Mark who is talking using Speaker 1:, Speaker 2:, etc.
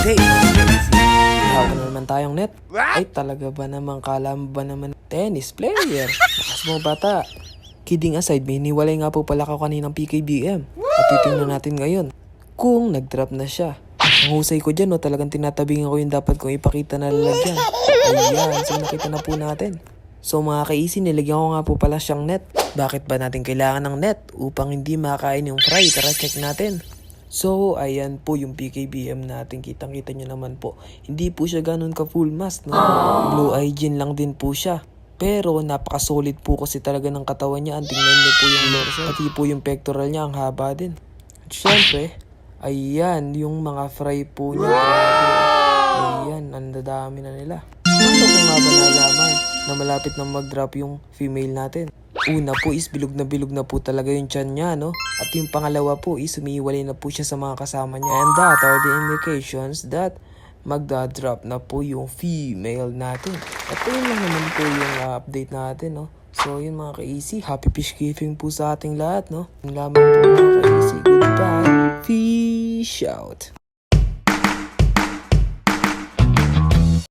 Speaker 1: Okay, hawak na naman tayong net. Ay, talaga ba naman? Kala mo ba naman tennis player? Lakas mo bata. Kidding aside, may hiniwalay nga po pala ako kaninang PKBM. At titingnan natin ngayon kung nag-drop na siya. Ang husay ko dyan, no, talagang tinatabingan ko yung dapat kong ipakita na lalagyan. Ayan, so nakita na po natin. So mga ka-easy, nilagyan ko nga po pala siyang net. Bakit ba natin kailangan ng net? Upang hindi makain yung fry. Tara, check natin. So, ayan po yung PKBM natin. Kitang-kita nyo naman po. Hindi po siya ganun ka full mask, no? Blue hygiene lang din po siya. Pero napaka-solid po kasi talaga ng katawan niya. Ang tingnan nyo po yung dorsal. Pati po yung pectoral niya, ang haba din. At syempre, ayan, yung mga fry po niya. Ayan, ang dadami na nila. Paano ko nga ba nalaman na malapit na mag-drop yung female natin? Una po is bilog na po talaga yung tiyan niya, no? At yung pangalawa po is umiiwalay na po siya sa mga kasama niya. And that are the indications that magda-drop na po yung female natin. At yun lang naman po yung update natin, no? So yun mga ka-easy, happy fish keeping po sa ating lahat, no? Yung lamang po mga ka-easy, goodbye, fish out!